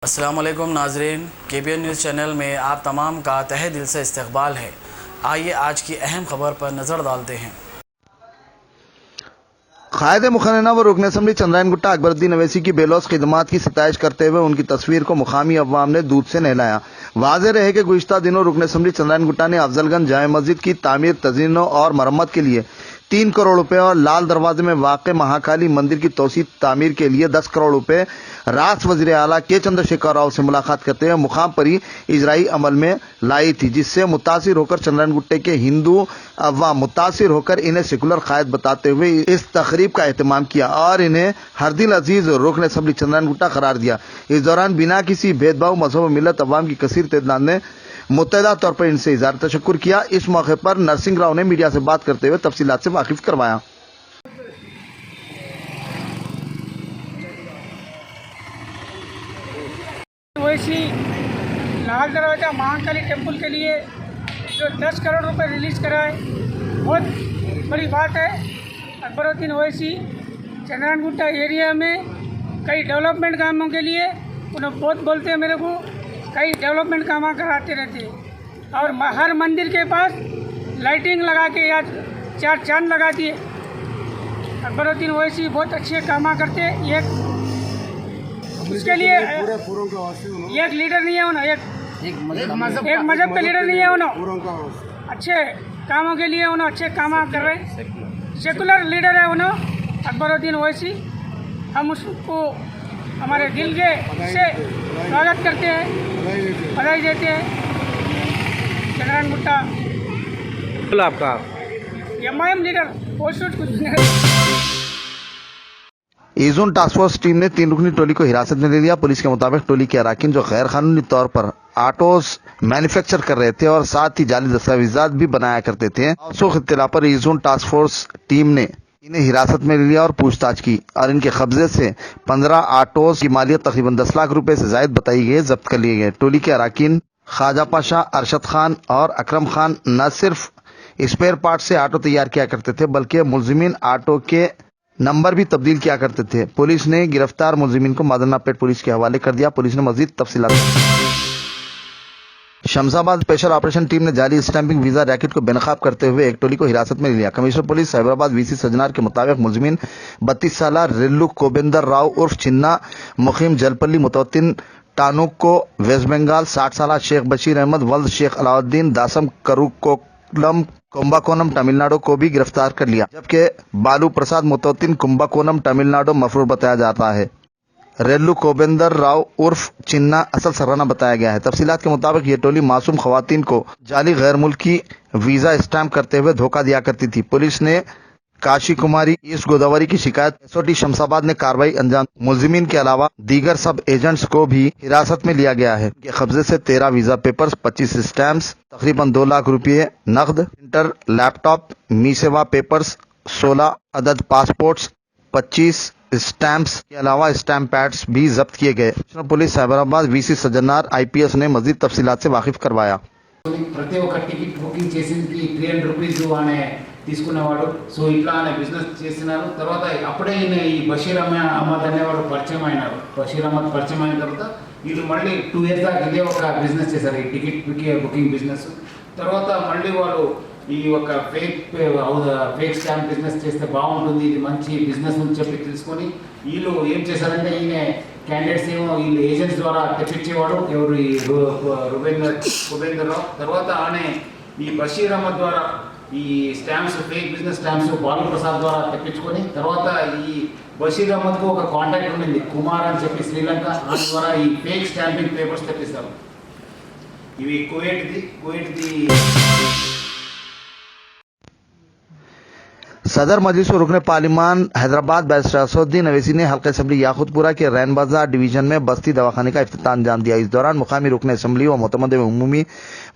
अस्सलाम वालेकुम नाजरीन, KBN न्यूज़ चैनल में आप तमाम का तहे दिल से इस्तकबाल है। आइए आज की अहम खबर पर नज़र डालते हैं। कायदे मुखन्ना व रुकन असम्बली चंद्रायन गुट्टा अकबरुद्दीन अवैसी की बेलौस खिदमात की सताइश करते हुए उनकी तस्वीर को मुकामी अवाम ने दूध से नहलाया। वाज़ेह रहे कि गुज़िश्ता दिनों रुकन असम्बली चंद्रायन गुट्टा ने अफजलगंज जामे मस्जिद की तामीर, तज़ीनो और मरम्मत के लिए 3 करोड़ रुपए और लाल दरवाजे में वाक़े महाकाली मंदिर की तोसी तामीर के लिए 10 करोड़ रुपए रास वज़ीर आला के चंद्रशेखर राव से मुलाकात करते हुए मुकाम पर ही इजराई अमल में लाई थी, जिससे मुतासिर होकर चंद्रायन गुट्टे के हिंदू अवाम मुतासिर होकर इन्हें सेकुलर कायद बताते हुए इस तकरीब का एहतमाम किया और इन्हें हरदिल अजीज रुकन असम्बली चंद्रायन गुट्टा करार दिया। इस दौरान बिना किसी भेदभाव मजहब मिलत अवाम की कसीर तादाद ने मुत्तहदा तौर पर इनसे इज़हार तशक्कुर किया। इस मौके पर नरसिंह राव ने मीडिया से बात करते हुए तफसीलात से वाकिफ करवाया। वैसी लाल दरवाजा महाकाली टेम्पल के लिए जो 10 करोड़ रुपए रिलीज़ करा है, बहुत बड़ी बात है। अकबरुद्दीन ओवैसी चंद्रायन गुट्टा एरिया में कई डेवलपमेंट कामों के लिए उन्हें बहुत बोलते हैं, मेरे को कई डेवलपमेंट काम कराते रहते हैं और हर मंदिर के पास लाइटिंग लगा के या 4 चांद लगा दिए। अकबरुद्दीन ओवैसी बहुत अच्छे काम करते हैं। उसके लिए एक लीडर नहीं है उन्होंने, एक मजहब का लीडर नहीं है उन्होंने। अच्छे कामों के लिए उन्होंने अच्छे काम कर रहे हैं, सेकुलर लीडर है उन्होंने अकबरुद्दीन ओवैसी। हम उसको हमारे दिल के से स्वागत करते हैं, बधाई देते हैं। चंद्रायन गुट्टा आपका MIM लीडर पोस्ट कुछ नहीं। ईजोन टास्क फोर्स टीम ने 3 रुकनी टोली को हिरासत में ले लिया। पुलिस के मुताबिक टोली के अराकीन जो गैर कानूनी तौर पर ऑटोज मैन्युफैक्चर कर रहे थे और साथ ही जाली दस्तावेजात भी बनाया करते थे, मौसूख इत्तला पर ईजोन टास्क फोर्स टीम ने इन्हें हिरासत में ले लिया और पूछताछ की और इनके कब्जे से 15 ऑटोज की मालियत तकरीबन 10 लाख रुपए से जायद बताई गई जब्त कर लिए गए। टोली के अराकीन ख्वाजा पाशा, अरशद खान और अकरम खान न सिर्फ स्पेयर पार्ट से ऑटो तैयार किया करते थे बल्कि मुलजिमीन ऑटो के नंबर भी तब्दील किया करते थे। पुलिस ने गिरफ्तार मुलजिमीन को मादनापेट पुलिस के हवाले कर दिया। पुलिस ने मजीद तफसीलात। शमशाबाद स्पेशल ऑपरेशन टीम ने जाली स्टैंपिंग वीजा रैकेट को बेनकाब करते हुए एक टोली को हिरासत में लिया। Commissioner police Cyberabad VC Sajjanar के मुताबिक मुलजिमीन 32 साला रेल्लू कोबेंदर राव उर्फ चिन्ना मुकीम जलपल्ली मुतवत्तिन टानुक को वेस्ट बंगाल, 60 साला शेख बशीर अहमद वल्द शेख अलाउद्दीन दासम करुकोलम कुंभकोनम तमिलनाडु को भी गिरफ्तार कर लिया, जबकि बालू प्रसाद मुतवत्तिन कुंभकोनम तमिलनाडु मफरूर बताया जाता है। रेल्लू कोबेंदर राव उर्फ चिन्ना असल सरगना बताया गया है। तफसीलात के मुताबिक ये टोली मासूम खवातीन को जाली गैर मुल्की वीजा स्टैम्प करते हुए धोखा दिया करती थी। पुलिस ने काशी कुमारी ईस्ट गोदावरी की शिकायत SOT शमशाबाद ने कार्रवाई अंजाम। मुलजिमीन के अलावा दीगर सब एजेंट्स को भी हिरासत में लिया गया है। इनके कब्जे से 13 वीजा पेपर्स, 25 स्टैम्प्स, तकरीबन 2 लाख रुपये नकद, प्रिंटर, लैपटॉप, मी सेवा पेपर्स, 16 अदद पासपोर्ट्स, 25 स्टैम्प्स के अलावा स्टैम्प पैड्स भी जब्त किए गए। Police Cyberabad VC Sajjanar IPS ने मजीद तफसीलात से वाकिफ करवाया। ప్రతి ఒక్క టికెట్ బుకింగ్ చేసింది 300 రూపీస్ అనే తీసుకునేవాడు. సో ఇట్లా అనే బిజినెస్ చేసినారు. తర్వాత అప్పుడే ఈ బషీర్ అహ్మద్ అనేవాడు పరిచయం అయినారు. బషీర్ అహ్మద్ పరిచయం అయిన తర్వాత వీళ్ళు మళ్ళీ 2 ఇయర్స్ దాకా ఇదే ఒక బిజినెస్ చేశారు, ఈ టికెట్ బుకింగ్ బిజినెస్. తర్వాత మళ్ళీ వాళ్ళు ఈ ఒక ఫేక్ స్టాంప్ బిజినెస్ చేస్తే బాగుంటుంది, ఇది మంచి బిజినెస్ అని చెప్పి తెలుసుకొని వీళ్ళు ఏం చేశారంటే ఈయన క్యాండిడేట్స్ ఏమో వీళ్ళు ఏజెంట్స్ ద్వారా తెప్పించేవాడు. ఎవరు ఈ కుబేందర్ రావు. తర్వాత ఆనే ఈ బషీర్ అహ్మద్ ద్వారా ఈ stamps, fake business stamps Balu Prasad ద్వారా తెప్పించుకొని తర్వాత ఈ బషీర్ అహ్మద్కు ఒక కాంటాక్ట్ ఉండింది కుమార్ అని చెప్పి శ్రీలంక, దాని ద్వారా ఈ ఫేక్ స్టాంపింగ్ పేపర్స్ తెప్పిస్తారు. ఇవి కువైట్ది सदर मजलिस व रुकन पार्लिमान हैदराबाद बैरिस्टर असदुद्दीन अवैसी ने हल्का असम्बली याकूतपुरा के रैन बाजार डिवीजन में बस्ती दवाखाने का इफ्तिताह अंजाम दिया। इस दौरान मुकामी रुकन असम्बली व मोतमद उमूमी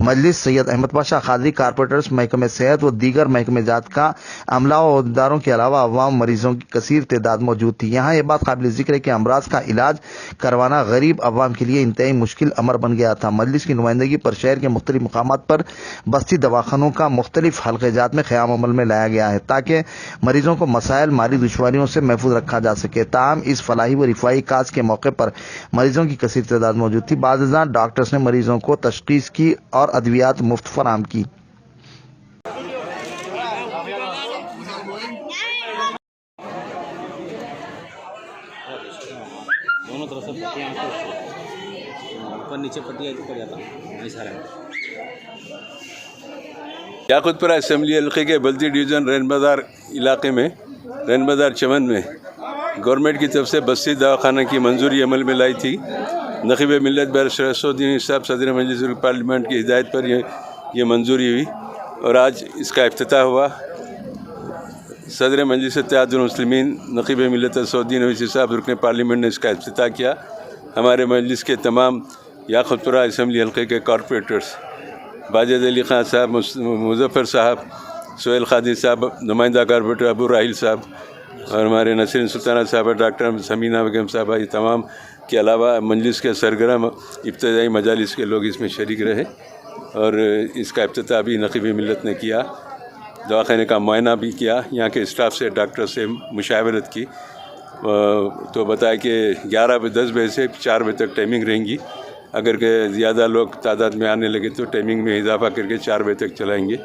मजलिस सैयद अहमद पाशा खादरी, कारपोरेटर्स, महकमे सेहत व दीगर महकमे जात का अमला व अहदेदारों के अलावा अवाम मरीजों की कसीर तादाद मौजूद थी। यहाँ यह बात काबिल जिक्र है कि अमराज का इलाज करवाना गरीब अवाम के लिए इंतहाई मुश्किल अमर बन गया था। मजलिस की नुमाइंदगी पर शहर के मुख्तलिफ मकामात पर बस्ती दवाखानों का मुख्तलिफ हल्के जात में क़याम अमल में लाया गया है ताकि मरीजों को मसाइल माली दुश्वारियों से महफूज रखा जा सके। ताहम इस फलाही व रिफाई काज के मौके पर मरीजों की कसीर तादाद मौजूद थी। बाज़ डॉक्टर्स ने मरीजों को तशखीस की और अद्वियात मुफ्त फराहम की। दोनों तरफ से पट्टियाँ ऊपर नीचे पट्टियाँ पड़ जाता ऐसा है। याकूतपुरा असम्बली हल्के के बल्दी डिवीज़न रैन बाज़ार इलाके में रैन बाज़ार चमन में गवर्नमेंट की तरफ से बस्ती दवाखाना की मंजूरी अमल में लाई थी। नक़ीब मिल्लत बैरिस्टर असदुद्दीन साहब सदर मजलिस पार्लियामेंट की हिदायत पर ये मंजूरी हुई और आज इसका इफ्तिताह हुआ। सदर मजलिस इत्तेहादुल मुस्लिमीन नक़ीब मिल्लत असदुद्दीन ओवैसी साहब रुकन पार्लियामेंट ने इसका इफ्तिताह किया। हमारे मजलिस के तमाम याकूतपुरा असम्बली हल्के के कॉरपोरेटर्स बाजिद अली ख़ान साहब, मुज़फ़्फ़र साहब, सोहेल ख़ादी साहब, नुमाइंदा कॉरपोरेटर अबू राहिल साहब और हमारे नसरीन सुल्ताना साहब, डॉक्टर समीना बेगम साहबा, ये तमाम के अलावा मजलिस के सरगर्म इब्तदाई मजालिस के लोग इसमें शरीक रहे और इसका इफ्तिताह भी नक़ीब मिल्लत ने किया। दवाखाने का मुआयना भी किया, यहाँ के स्टाफ से डॉक्टर से मुशावरत की तो बताया कि 10 बजे से 4 बजे तक टाइमिंग रहेंगी। अगर के ज़्यादा लोग तादाद में आने लगे तो टाइमिंग में इजाफा करके 4 बजे तक चलाएँगे।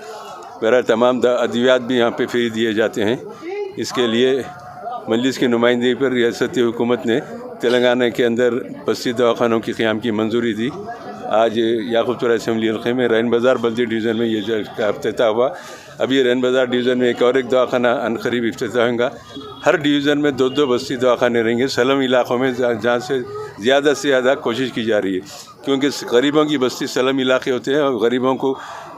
बहरहाल तमाम अद्वियात भी यहाँ पे फ्री दिए जाते हैं। इसके लिए मजलिस की नुमाइंदगी पर रियासती हुकूमत ने तेलंगाना के अंदर बस्ती दवाखानों की क़याम की मंजूरी दी। आज याकूतपुरा असम्बली हल्के में रैन बाज़ार बल्दी डिवीज़न में ये का इफ्तिताह हुआ। अभी रैन बाज़ार डिवीज़न में एक दवाखाना अनकरीब इफ्तिताह होगा। हर डिवीज़न में 2 बस्ती दवाखाने रहेंगे सलम इलाक़ों में, जहाँ से ज़्यादा कोशिश की जा रही है, क्योंकि गरीबों की बस्ती सलम इलाके होते हैं और गरीबों को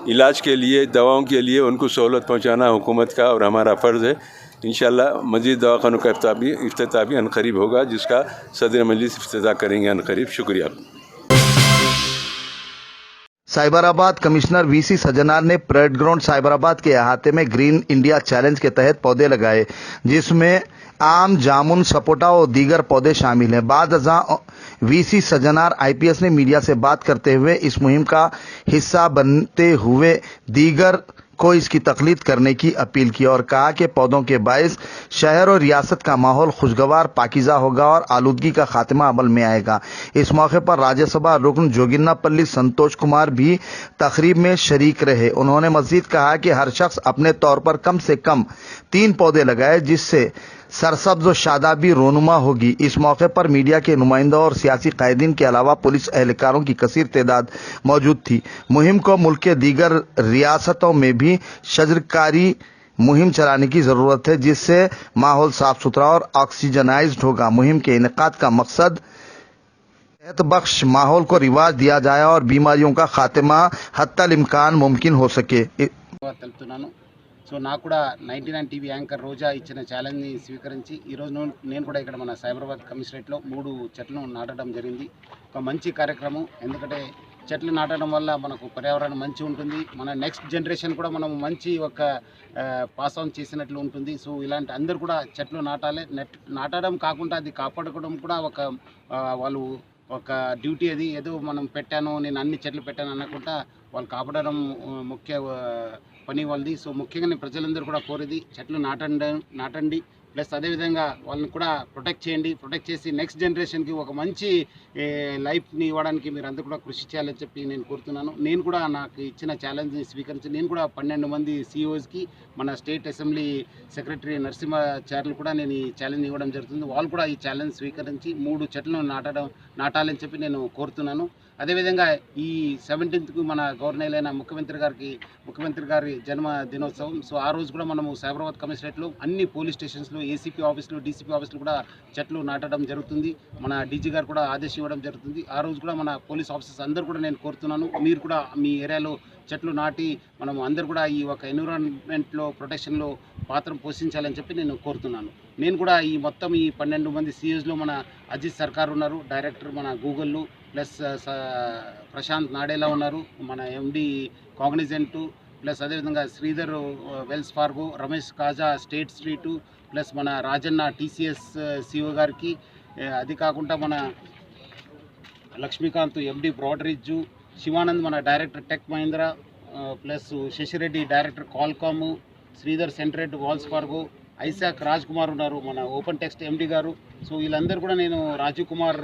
इलाज के लिए, दवाओं के लिए उनको सहूलत पहुँचाना हुकूमत का और हमारा फ़र्ज़ है। इंशाअल्लाह मज़ीद दवाखानों का इफ्तिताह भी अनकरीब होगा, जिसका सदर मजलिस इफ्तिताह करेंगे अनकरीब। शुक्रिया। साइबराबाद कमिश्नर वीसी सज्जनार ने परेड ग्राउंड साइबराबाद के अहाते में ग्रीन इंडिया चैलेंज के तहत पौधे लगाए, जिसमें आम, जामुन, सपोटा और दीगर पौधे शामिल हैं। बाद वीसी सज्जनार आईपीएस ने मीडिया से बात करते हुए इस मुहिम का हिस्सा बनते हुए दीगर को इसकी तकलीद करने की अपील की और कहा कि पौधों के बायस शहर और रियासत का माहौल खुशगवार पाकीज़ा होगा और आलूदगी का खात्मा अमल में आएगा। इस मौके पर राज्यसभा रुकन जोगिन्नापल्ली संतोष कुमार भी तकरीब में शरीक रहे। उन्होंने मजीद कहा कि हर शख्स अपने तौर पर कम से कम 3 पौधे लगाए, जिससे सरसब्ज व शादाबी रोनुमा होगी। इस मौके पर मीडिया के नुमाइंदों और सियासी कायदीन के अलावा पुलिस एहलकारों की कसीर तादाद मौजूद थी। मुहिम को मुल्क के दीगर रियासतों में भी शजरकारी मुहिम चलाने की ज़रूरत है, जिससे माहौल साफ सुथरा और ऑक्सीजनाइज्ड होगा। मुहिम के इनेकाद का मकसद सेहत बख्श माहौल को रिवाज दिया जाए और बीमारियों का खात्मा हत्तल इम्कान मुमकिन हो सके। సో నాకు కూడా 99 టీవీ యాంకర్ రోజా ఇచ్చిన ఛాలెంజ్ని స్వీకరించి ఈరోజు నేను కూడా ఇక్కడ మన సైబరాబాద్ కమిషనరేట్లో 3 చెట్లను నాటడం జరిగింది. ఒక మంచి కార్యక్రమం, ఎందుకంటే చెట్లు నాటడం వల్ల మనకు పర్యావరణం మంచి ఉంటుంది, మన నెక్స్ట్ జనరేషన్ కూడా మనం మంచి ఒక పాస్ ఆన్ చేసినట్లు ఉంటుంది. సో ఇలాంటి అందరూ కూడా చెట్లు నాటాలి. నాటడం కాకుండా అది కాపాడుకోవడం కూడా ఒక వాళ్ళు ఒక డ్యూటీ. అది ఏదో మనం పెట్టాను, నేను అన్ని చెట్లు పెట్టాను అనకుండా వాళ్ళు కాపాడడం ముఖ్య పని వాళ్ళది. సో ముఖ్యంగా ప్రజలందరూ కూడా కోరేది చెట్లు నాటండి, ప్లస్ అదేవిధంగా వాళ్ళని కూడా ప్రొటెక్ట్ చేయండి. ప్రొటెక్ట్ చేసి నెక్స్ట్ జనరేషన్కి ఒక మంచి లైఫ్ని ఇవ్వడానికి మీరు అందరూ కూడా కృషి చేయాలని చెప్పి నేను కోరుతున్నాను. నేను కూడా నాకు ఇచ్చిన ఛాలెంజ్ని స్వీకరించి నేను కూడా 12 మంది సిఇఓస్కి, మన స్టేట్ అసెంబ్లీ సెక్రటరీ నరసింహాచార్యులు కూడా నేను ఈ ఛాలెంజ్ ఇవ్వడం జరుగుతుంది. వాళ్ళు కూడా ఈ ఛాలెంజ్ స్వీకరించి 3 చెట్లను నాటాలని చెప్పి నేను కోరుతున్నాను. అదేవిధంగా ఈ 17th మన గవర్నర్ అయిన ముఖ్యమంత్రి గారి జన్మ దినోత్సవం. సో ఆ రోజు కూడా మనము సైబరాబాద్ కమిషనరేట్లో అన్ని పోలీస్ స్టేషన్స్లో, ఏసీపీ ఆఫీసులు, డీసీపీ ఆఫీసులు కూడా చెట్లు నాటడం జరుగుతుంది. మన డీజీ గారు కూడా ఆదేశం ఇవ్వడం జరుగుతుంది. ఆ రోజు కూడా మన పోలీస్ ఆఫీసర్స్ అందరూ కూడా నేను కోరుతున్నాను, మీరు కూడా మీ ఏరియాలో చెట్లు నాటి మనం అందరూ కూడా ఈ ఒక ఎన్విరాన్మెంట్లో ప్రొటెక్షన్లో పాత్ర పోషించాలని చెప్పి నేను కోరుతున్నాను. నేను కూడా ఈ మొత్తం ఈ 12 మంది సిఇఓస్లో మన అజిత్ సర్కార్ ఉన్నారు, డైరెక్టర్ మన గూగుల్, ప్లస్ ప్రశాంత్ నాడేలా ఉన్నారు, మన ఎండి కాగ్నిజెంటు, ప్లస్ అదేవిధంగా శ్రీధర్ వెల్స్ ఫార్గో, రమేష్ కాజా స్టేట్ స్ట్రీటు, ప్లస్ మన రాజన్న టీసీఎస్ సిఇఓ గారికి, అది కాకుండా మన లక్ష్మీకాంత్ ఎండి బ్రాడ్రిడ్జు, శివానంద్ మన director tech Mahindra, plus Shashi Reddy director కాల్కాము, శ్రీధర్ సెంట్రేట్ Wells Fargo, Isaac Raj Kumar ఉన్నారు, మన ఓపెన్ టెక్స్ట్ ఎండి గారు. సో వీళ్ళందరూ కూడా నేను రాజీవ్ కుమార్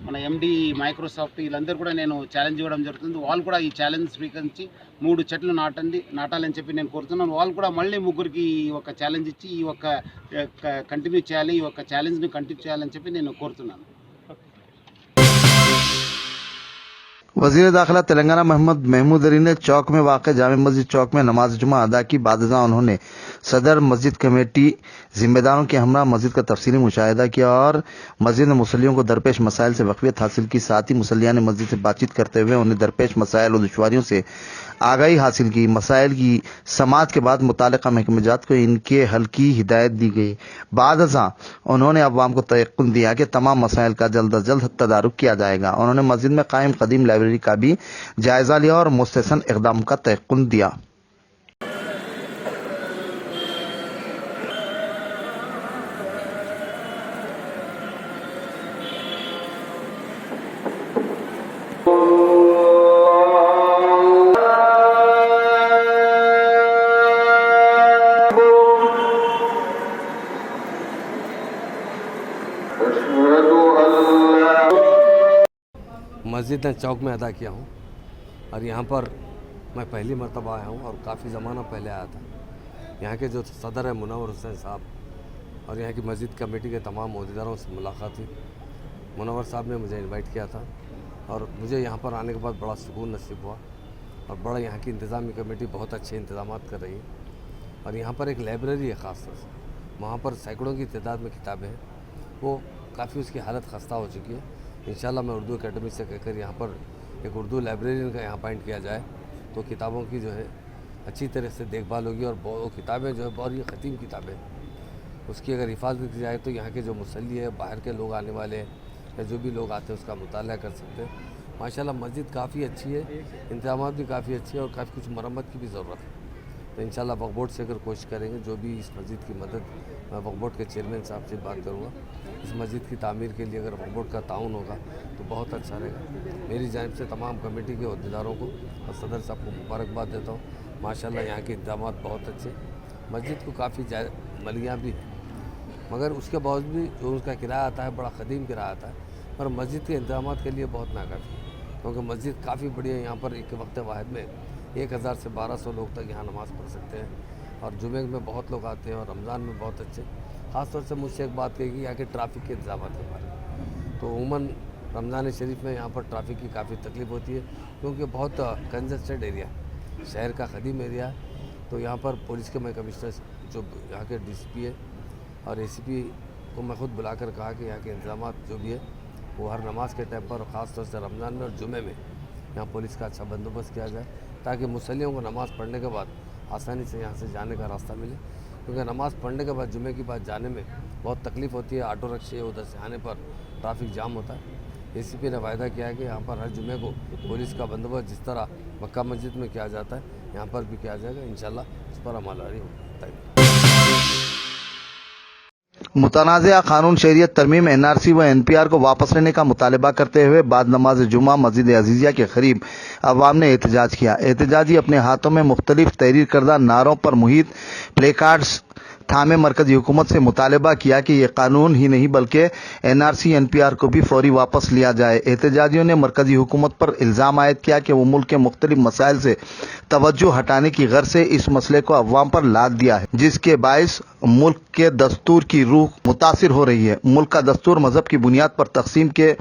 మన ఎండి మైక్రోసాఫ్ట్ వీళ్ళందరూ కూడా నేను ఛాలెంజ్ ఇవ్వడం జరుగుతుంది. వాళ్ళు కూడా ఈ ఛాలెంజ్ స్వీకరించి 3 చెట్లు నాటాలని చెప్పి నేను కోరుతున్నాను. వాళ్ళు కూడా మళ్ళీ 3కి ఒక ఛాలెంజ్ ఇచ్చి ఈ ఒక కంటిన్యూ చేయాలి, ఈ ఒక ఛాలెంజ్ని కంటిన్యూ చేయాలని చెప్పి నేను కోరుతున్నాను. वजीर दाखिला तेलंगाना मोहम्मद महमूद अली ने चौक में वाक़ जामे मस्जिद चौक में नमाज जुमा अदा की। बाद उन्होंने सदर मस्जिद कमेटी जिम्मेदारों के हमरा मस्जिद का तफसीली मुशाहिदा किया और मस्जिद में मुसल्लियों को दरपेश मसाइल से वक़्फ़ियत हासिल की। साथ ही मुसल्लिया ने मस्जिद से बातचीत करते हुए उन्हें दरपेश मसाइल और दुश्वारियों से आगाही हासिल की। मसाइल की समाअत के बाद मुतालिका महकमेजात को इनके हल की हिदायत दी गई। बाद उन्होंने अवाम को तयक़ुन दिया कि तमाम मसाइल का जल्द अज जल्द तदारुक किया जाएगा। उन्होंने मस्जिद में कायम कदीम लाइब्रेरी का भी जायजा लिया और मुस्तहसन इक़दाम का तयक़ुन दिया। मस्जिद चौक में अदा किया हूँ और यहाँ पर मैं पहली मरतबा आया हूँ और काफ़ी ज़माना पहले आया था। यहाँ के जो सदर है मुनव्वर हुसैन साहब और यहाँ की मस्जिद कमेटी के तमाम अहदेदारों से मुलाकात हुई। मुनव्वर साहब ने मुझे इनवाइट किया था और मुझे यहाँ पर आने के बाद बड़ा सुकून नसीब हुआ और बड़ा यहाँ की इंतज़ामी कमेटी बहुत अच्छे इंतज़ाम कर रही है। और यहाँ पर एक लाइब्रेरी है ख़ास तौर से, वहाँ पर सैकड़ों की तादाद में किताबें हैं। वो काफ़ी उसकी हालत खस्ता हो चुकी है। इंशाल्लाह मैं उर्दू एकेडमी से कहकर यहाँ पर एक उर्दू लाइब्रेरियन का यहाँ अपॉइंट किया जाए तो किताबों की जो है अच्छी तरह से देखभाल होगी और वो किताबें जो है बहुत ही ख़तीम किताबें उसकी अगर हिफाजत की जाए तो यहाँ के जो मुसल्ली है, बाहर के लोग आने वाले हैं या जो भी लोग आते हैं उसका मुताला कर सकते हैं। माशाल्लाह मस्जिद काफ़ी अच्छी है, इंतजाम भी काफ़ी अच्छी है और काफ़ी कुछ मरम्मत की भी ज़रूरत है। तो इंशाल्लाह वक्फ बोर्ड से अगर कोशिश करेंगे, जो भी इस मस्जिद की मदद, मैं वक्फ बोर्ड के चेयरमैन साहब से बात करूँगा, इस मस्जिद की तामीर के लिए अगर वक्फ बोर्ड का ताउन होगा तो बहुत अच्छा रहेगा। मेरी जानिब से तमाम कमेटी के अहदेदारों को और सदर साहब को मुबारकबाद देता हूँ। माशाल्लाह यहाँ के इंतजाम बहुत अच्छे, मस्जिद को काफ़ी मलियाँ भी हैं मगर उसके बावजूद भी जो उसका किराया आता है बड़ा क़दीम किराया आता है, पर मस्जिद के इंतजाम के लिए बहुत नाकाफ़ी है क्योंकि मस्जिद काफ़ी बड़ी है। यहाँ पर एक वक्त वाहिद में 1000 से 1200 लोग तक यहाँ नमाज़ पढ़ सकते हैं और जुमे में बहुत लोग आते हैं और रमज़ान में बहुत अच्छे। ख़ास तौर से मुझसे एक बात कही कि यहाँ के ट्रैफिक के इंतजाम के बारे में, तो उमूमन रमज़ान शरीफ में यहाँ पर ट्रैफिक की काफ़ी तकलीफ़ होती है क्योंकि बहुत कंजस्टेड एरिया है, शहर का क़दीम एरिया है। तो यहाँ पर पुलिस के मैं कमिश्नर जो यहाँ के DCP है और ACP को मैं ख़ुद बुलाकर कहा कि यहाँ के इंतजाम जो भी है वो हर नमाज के टाइम पर ख़ास तौर से रमज़ान में और जुमे में यहाँ पुलिस का अच्छा बंदोबस्त किया जाए ताकि मुसल्लियों को नमाज़ पढ़ने के बाद आसानी से यहाँ से जाने का रास्ता मिले क्योंकि नमाज़ पढ़ने के बाद जुमे की बात जाने में बहुत तकलीफ़ होती है। ऑटो रिक्शे उधर से आने पर ट्रैफिक जाम होता है। ACP ने वायदा किया है कि यहाँ पर हर जुमे को पुलिस का बंदोबस्त जिस तरह मक्का मस्जिद में किया जाता है यहाँ पर भी किया जाएगा। इंशाल्लाह इस पर अमलदारी होगी। मुतनाज़ा कानून शरीयत तरमीम NRC व NPR को वापस लेने का मुतालबा करते हुए बाद नमाज जुमा मस्जिद अजीज़िया के करीब अवाम ने एहतजाज किया। एहतजाजी अपने हाथों में मुख्तलिफ तहरीर करदा नारों पर मुहित प्ले कार्ड्स थामे मरकजी हुकूमत से मुतालबा किया कि यह कानून ही नहीं बल्कि NRC NPR को भी फौरी वापस लिया जाए। एहतजाजियों ने मरकजी हुकूमत पर इल्ज़ाम आयद किया कि वो मुल्क के मुख्तलिफ मसाइल से तवज्जो हटाने की गर्ज से इस मसले को अवाम पर लाद दिया है जिसके बायस मुल्क के दस्तूर की रूह मुतासिर हो रही है। मुल्क का दस्तूर मजहब की बुनियाद पर तकसीम के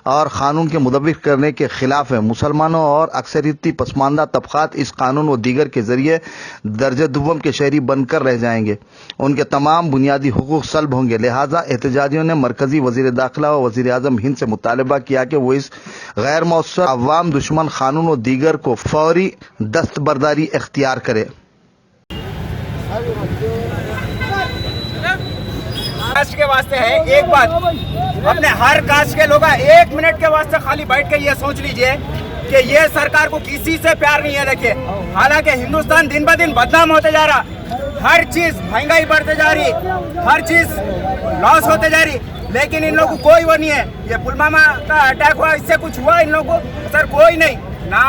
और कानून के मुतबिक करने के खिलाफ है। मुसलमानों और अक्सरियती पसमानदा तबकात इस कानून व दीगर के जरिए दर्जे दुव्वम के शहरी बनकर रह जाएंगे, उनके तमाम बुनियादी हुकूक सल्ब होंगे। लिहाजा एहतजाजियों ने मरकजी वजीर दाखिला व वजीर आजम हिंद से मुतालबा किया कि वो इस गैर मौसर अवाम दुश्मन कानून व दीगर को फौरी दस्तबरदारी इख्तियार करे। कास्ट के वास्ते है एक बात, अपने हर कास्ट के लोग 1 मिनट के वास्ते खाली बैठ के ये सोच लीजिए कि ये सरकार को किसी से प्यार नहीं है। देखिए हालांकि हिंदुस्तान दिन ब दिन बदनाम होते जा रहा, हर चीज महंगाई बढ़ते जा रही, हर चीज लॉस होते जा रही, लेकिन इन लोगों को कोई वो नहीं है। ये पुलवामा का अटैक हुआ, इससे कुछ हुआ इन लोगों को? सर कोई नहीं, ना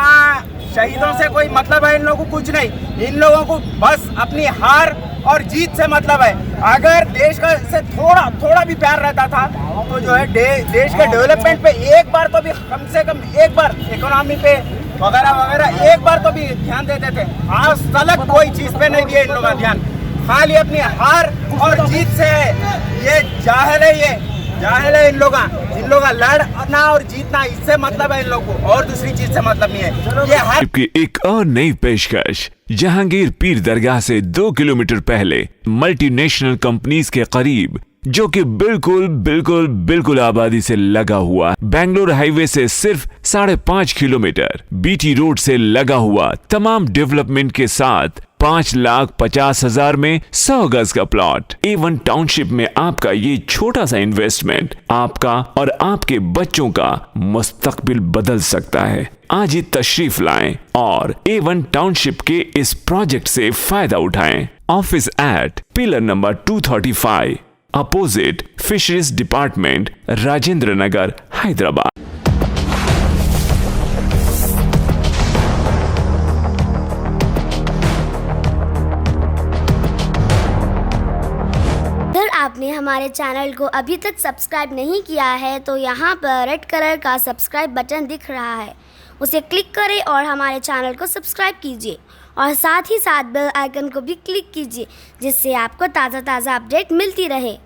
शहीदों से कोई मतलब है इन लोगों को कुछ नहीं। इन लोगों को बस अपनी हार और जीत से मतलब है। अगर देश का से थोड़ा भी प्यार रहता था तो जो है देश के डेवलपमेंट पे एक बार तो भी कम से कम एक बार इकोनॉमी पे वगैरह एक बार तो भी ध्यान देते थे। आज तक कोई चीज पे नहीं दिया इन लोगों का ध्यान, खाली अपनी हार और जीत से ये जाहिल है इन लोगों का लड़ना और जीतना, इससे मतलब है इन लोगों को, और दूसरी चीज से मतलब नहीं है। ये हर की एक और नई पेशकश जहांगीर पीर दरगाह से 2 किलोमीटर पहले मल्टीनेशनल कंपनीज के करीब, जो कि बिल्कुल आबादी से लगा हुआ, बेंगलोर हाईवे से सिर्फ 5.5 किलोमीटर, बीटी रोड से लगा हुआ, तमाम डेवलपमेंट के साथ 5,50,000 में 100 गज का प्लॉट। A1 टाउनशिप में आपका ये छोटा सा इन्वेस्टमेंट आपका और आपके बच्चों का मुस्तकबिल बदल सकता है। आज ही तशरीफ लाएं और A1 टाउनशिप के इस प्रोजेक्ट से फायदा उठाएं। Office at pillar number 235 opposite fisheries department, Rajendra Nagar, Hyderabad. अगर आपने हमारे चैनल को अभी तक सब्सक्राइब नहीं किया है तो यहाँ पर रेड कलर का सब्सक्राइब बटन दिख रहा है, उसे क्लिक करें और हमारे चैनल को सब्सक्राइब कीजिए और साथ ही साथ बेल आइकन को भी क्लिक कीजिए, जिससे आपको ताज़ा अपडेट मिलती रहे।